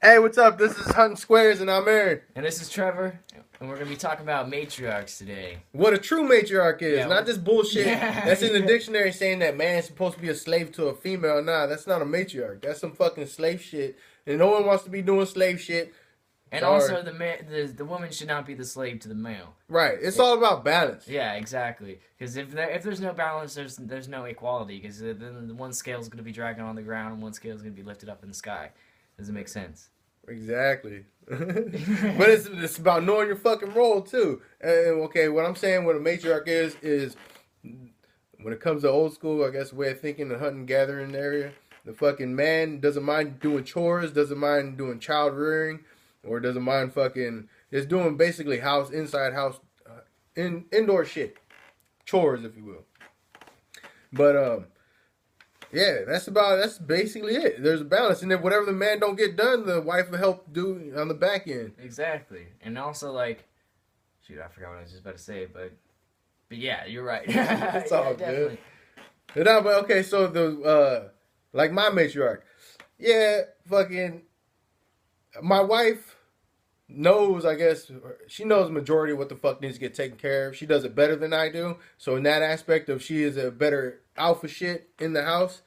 Hey, what's up? This is Hunting Squares, and I'm Aaron. And this is Trevor, and we're gonna be talking about matriarchs today. What a true matriarch is, Yeah, not this bullshit Yeah. that's in the dictionary saying that man's supposed to be a slave to a female. Nah, that's not a matriarch. That's some fucking slave shit, and no one wants to be doing slave shit. And Sorry. also, the woman should not be the slave to the male. Right. It's all about balance. Yeah, exactly. Because if there's no balance, there's no equality. Because then the one scale is gonna be dragging on the ground, and one scale is gonna be lifted up in the sky. Doesn't make sense. Exactly. But it's about knowing your fucking role too. And okay, what I'm saying, what a matriarch is when it comes to old school, I guess, way of thinking, the hunting gathering area, the fucking man doesn't mind doing chores, doesn't mind doing child rearing, or doesn't mind fucking just doing basically inside house, indoor shit, chores, if you will. But yeah, that's basically it. There's a balance, and then whatever the man don't get done, the wife will help do on the back end. Exactly, and also like, shoot, I forgot what I was just about to say, but yeah, you're right. It's all definitely. good. No, but okay, so the like my matriarch, yeah, fucking, my wife knows, I guess, she knows the majority of what the fuck needs to get taken care of. She does it better than I do. So in that aspect of she is a better alpha shit in the house.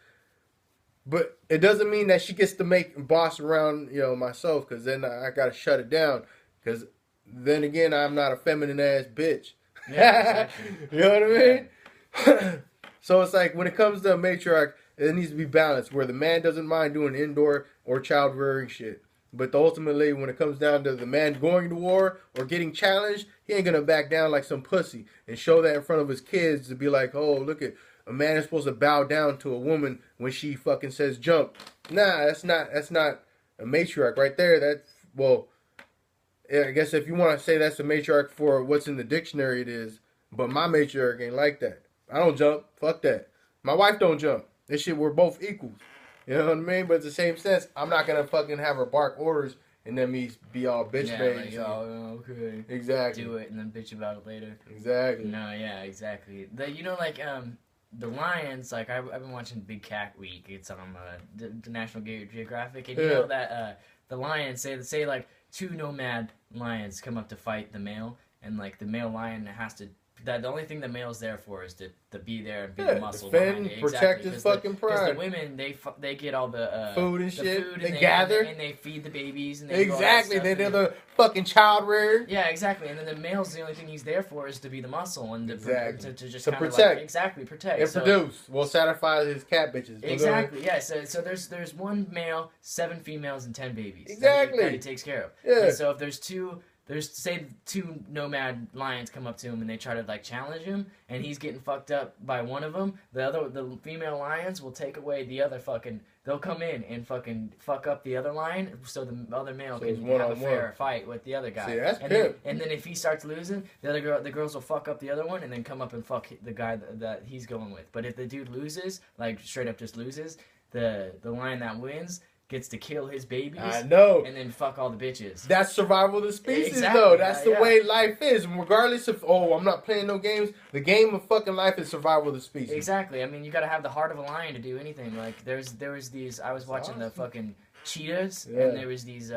But it doesn't mean that she gets to make boss around, myself, because then I got to shut it down. Because then again, I'm not a feminine ass bitch. Yeah, exactly. You know what I mean? So it's like when it comes to a matriarch, it needs to be balanced where the man doesn't mind doing indoor or child rearing shit. But ultimately, when it comes down to the man going to war or getting challenged, he ain't gonna back down like some pussy and show that in front of his kids to be like, oh, look at a man is supposed to bow down to a woman when she fucking says jump. Nah, that's not a matriarch right there. Yeah, I guess if you want to say that's a matriarch for what's in the dictionary, it is. But my matriarch ain't like that. I don't jump. Fuck that. My wife don't jump. This shit, we're both equals. You know what I mean? But in the same sense, I'm not gonna fucking have her bark orders and then me be all bitch face. Like, oh, okay. Exactly. Do it and then bitch about it later. Exactly. No, yeah, exactly. The lions, like I've been watching Big Cat Week. It's on the National Geographic, and you know that the lions say like two nomad lions come up to fight the male, and like the male lion has to. The only thing the male's there for is to be there and be the muscle defend, behind it. protect his fucking pride. Because the women, they get all the food and shit. Food they gather and they feed the babies and they exactly. They're the fucking child rearer. Yeah, exactly. And then the male's the only thing he's there for is to be the muscle and to just kind of protect. Protect and produce. We'll satisfy his cat bitches. Exactly. Yeah. So there's one male, 7 females, and 10 babies. Exactly. That he takes care of. Yeah. And so if there's two nomad lions come up to him and they try to like challenge him and he's getting fucked up by one of them, the female lions will take away the other they'll come in and fucking fuck up the other lion so the other male can have a fair fight with the other guy. See, that's and then if he starts losing, the girls will fuck up the other one and then come up and fuck the guy that he's going with. But if the dude loses, like straight up just loses, the lion that wins gets to kill his babies. I know. And then fuck all the bitches. That's survival of the species, exactly. though. That's the way life is. Regardless of, I'm not playing no games. The game of fucking life is survival of the species. Exactly. I mean, you gotta have the heart of a lion to do anything. Like, there was these, I was watching the fucking cheetahs, and there was these,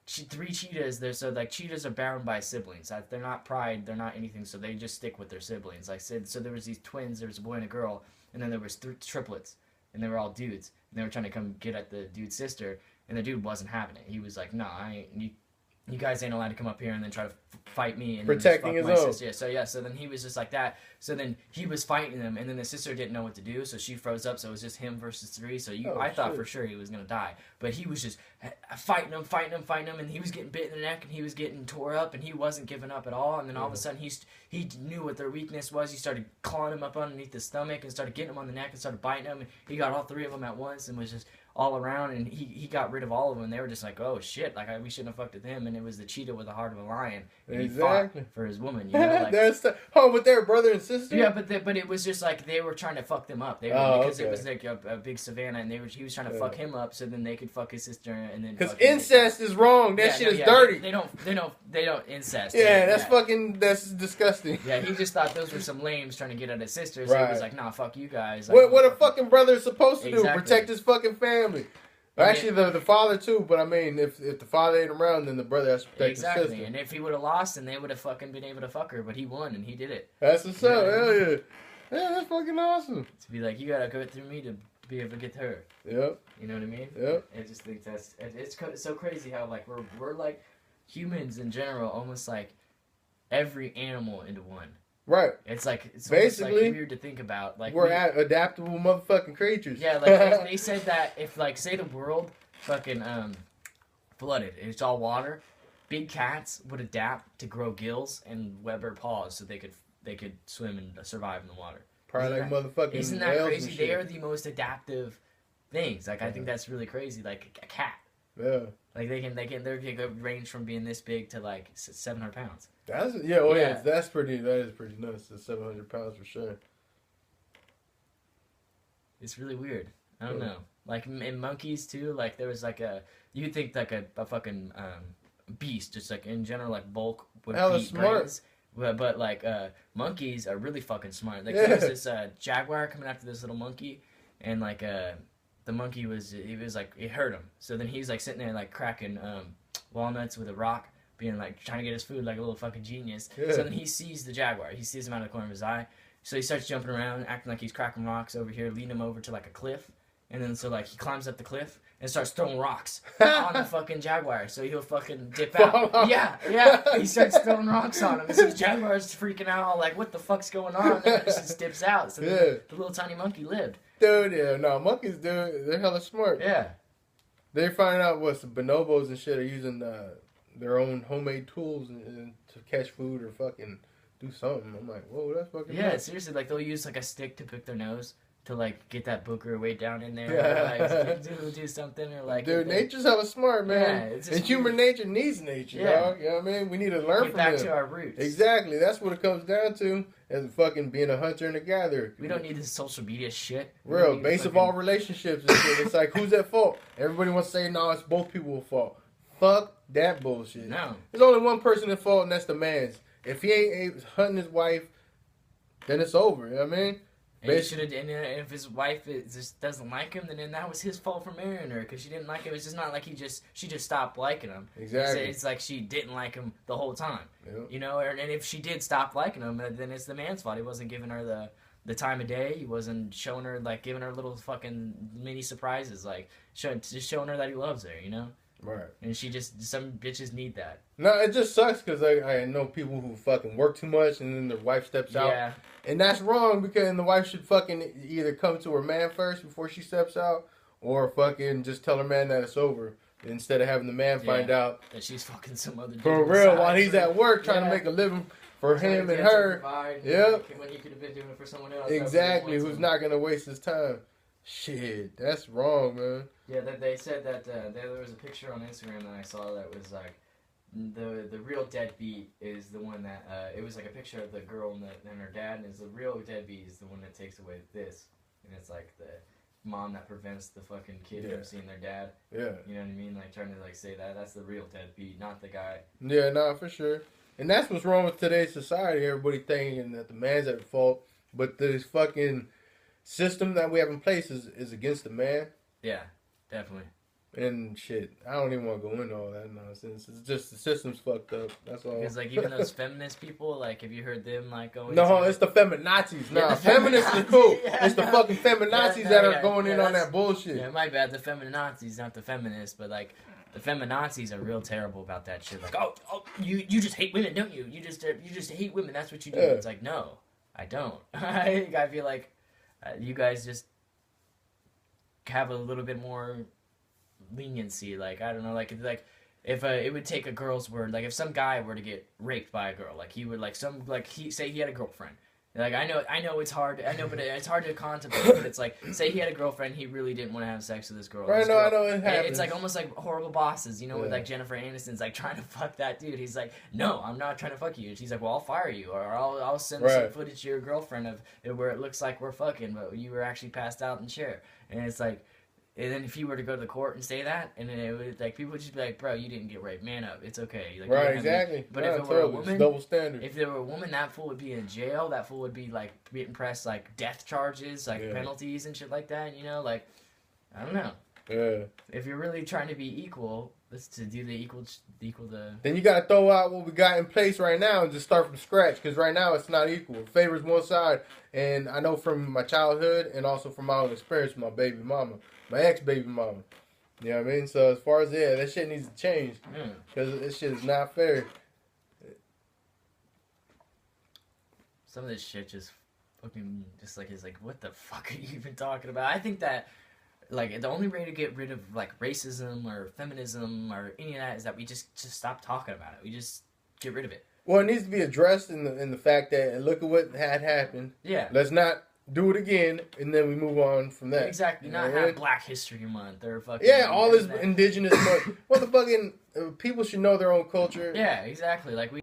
3 cheetahs. So, like, cheetahs are bound by siblings. They're not pride, they're not anything, so they just stick with their siblings. Like I said, so there was these twins, there was a boy and a girl, and then there was triplets, and they were all dudes. And they were trying to come get at the dude's sister, and the dude wasn't having it. He was like, "No, I ain't. You guys ain't allowed to come up here and then try to fight me and protecting his own." Sister. So then he was just like that. So then he was fighting them, and then the sister didn't know what to do, so she froze up. So it was just him versus 3. So I thought for sure he was gonna die, but he was just fighting him, and he was getting bit in the neck, and he was getting tore up, and he wasn't giving up at all. And then all of a sudden he knew what their weakness was. He started clawing him up underneath the stomach and started getting him on the neck and started biting him. And he got all 3 of them at once and was just all around, and he got rid of all of them. And they were just like, oh shit, like we shouldn't have fucked with him. And it was the cheetah with the heart of a lion, and he fought for his woman. You know, like, but they're brother and sister. Yeah, but it was just like they were trying to fuck them up. Because it was like a big savannah, and he was trying to fuck him up, so then they could fuck his sister, and then because incest is wrong. That shit is dirty. They don't incest. Yeah, that's disgusting. Yeah, he just thought those were some lames trying to get at his sister, so he was like, nah, fuck you guys. Like, what a fucking brother is supposed to do, protect his fucking family. Actually, the father too, but I mean, if the father ain't around, then the brother has to protect his sister. Exactly, and if he would have lost, then they would have fucking been able to fuck her, but he won, and he did it. That's what's up, hell yeah. Yeah, that's fucking awesome. To be like, you gotta go through me to be able to get to her. Yep. You know what I mean? Yep. I just think it's so crazy how, like, we're like, humans in general, almost like every animal into one. Right. It's basically like weird to think about. Like we're adaptable motherfucking creatures. Yeah, like they said that if, like, say the world fucking flooded and it's all water, big cats would adapt to grow gills and webbed paws so they could swim and survive in the water. Probably like motherfucking. Isn't that crazy? They are the most adaptive things. Like, I think that's really crazy. Like a cat. Yeah. Like they can range from being this big to like 700 pounds. That's that is pretty nuts. That's 700 pounds for sure. It's really weird. I don't know. Like in monkeys too. Like there was like you'd think like a fucking beast, just like in general, like bulk would beat smart. brains. But like monkeys are really fucking smart. Like there was this jaguar coming after this little monkey, and like the monkey it hurt him. So then he's like sitting there like cracking walnuts with a rock, being like trying to get his food like a little fucking genius. Yeah. So then he sees the jaguar. He sees him out of the corner of his eye. So he starts jumping around, acting like he's cracking rocks over here, leading him over to like a cliff. And then so like he climbs up the cliff and starts throwing rocks on the fucking jaguar. So he'll fucking dip out. Yeah. He starts throwing rocks on him. So the jaguar's freaking out, all like, what the fuck's going on? And then it just dips out. So the little tiny monkey lived. Dude, yeah, no, monkeys, dude, they're hella smart. Yeah. They're finding out what some bonobos and shit are using their own homemade tools and to catch food or fucking do something. I'm like, whoa, that's fucking nuts. Seriously, like they'll use like a stick to pick their nose to like get that booger way down in there, or like do something, or like. Dude, nature's hella smart, man. Yeah, and human nature needs nature, dog. You know what I mean? We need to learn get from back them. to our roots. Exactly, that's what it comes down to, as fucking being a hunter and a gatherer. We don't need this social media shit. Real base of all relationships and shit. It's like, who's at fault? Everybody wants to say, no, it's both people's fault. Fuck that bullshit. No, there's only one person at fault, and that's the man's. If he ain't hunting his wife, then it's over. You know what I mean? And he should have. And if his wife just doesn't like him, then that was his fault for marrying her, because she didn't like him. It's just not like she just stopped liking him. Exactly. It's like she didn't like him the whole time. Yep. You know, and if she did stop liking him, then it's the man's fault. He wasn't giving her the time of day. He wasn't showing her, like, giving her little fucking mini surprises, like just showing her that he loves her. You know. Right. And some bitches need that. No, it just sucks because I know people who fucking work too much and then their wife steps out. Yeah. And that's wrong, because the wife should fucking either come to her man first before she steps out, or fucking just tell her man that it's over, instead of having the man find out that she's fucking some other dude for real while he's at work trying to make a living for him and her. Yep. When he could have been doing it for someone else. Exactly. Who's not gonna waste his time. Shit, that's wrong, man. Yeah, they said that there was a picture on Instagram that I saw that was like the real deadbeat is the one that it was like a picture of the girl and her dad, and the real deadbeat is the one that takes away this, and it's like the mom that prevents the fucking kid from seeing their dad. Yeah, you know what I mean? Like trying to like say that's the real deadbeat, not the guy. Yeah, nah, for sure. And that's what's wrong with today's society. Everybody thinking that the man's at fault, but this fucking system that we have in place is against the man. Yeah, definitely. And shit, I don't even want to go into all that nonsense. It's just the system's fucked up. That's all. Because like even those feminist people, like have you heard them like going? No, it's the feminazis. Nah, feminists are cool. It's the fucking feminazis that are going in on that bullshit. Yeah, my bad. The feminazis, not the feminists, but like the feminazis are real terrible about that shit. Like, oh, you just hate women, don't you? You just hate women. That's what you do. Yeah. It's like, no, I don't. I feel like you guys just have a little bit more leniency. Like, I don't know, like if it would take a girl's word, like if some guy were to get raped by a girl, like he would say he had a girlfriend. Like I know it's hard. I know, but it's hard to contemplate. But it's like, say he had a girlfriend, he really didn't want to have sex with this girl. Right? I know it happens. It's like almost like Horrible Bosses, you know, with like Jennifer Aniston's like trying to fuck that dude. He's like, no, I'm not trying to fuck you. And she's like, well, I'll fire you, or I'll send some footage to your girlfriend of where it looks like we're fucking, but you were actually passed out in the chair. And it's like. And then if he were to go to the court and say that, and then it would, like, people would just be like, bro, you didn't get raped. Man up. It's okay. Like, right, exactly. But if it were a woman, double standard. If there were a woman, that fool would be in jail. That fool would be, like, getting pressed, like, death charges, like, penalties and shit like that, you know? Like, I don't know. Yeah. If you're really trying to be equal, let's to do the equal the. Then you gotta throw out what we got in place right now and just start from scratch. Because right now it's not equal. It favors one side, and I know from my childhood and also from my own experience with my baby mama, my ex baby mama. You know what I mean? So as far as that shit needs to change because this shit is not fair. Some of this shit just fucking just like is like, what the fuck are you even talking about? I think that. Like, the only way to get rid of, like, racism or feminism or any of that is that we just stop talking about it. We just get rid of it. Well, it needs to be addressed in the fact that, look at what had happened. Yeah. Let's not do it again, and then we move on from that. Exactly. You not have Black History Month or fucking... Yeah, all this indigenous month. Well, the fucking... people should know their own culture. Yeah, exactly. Like, we...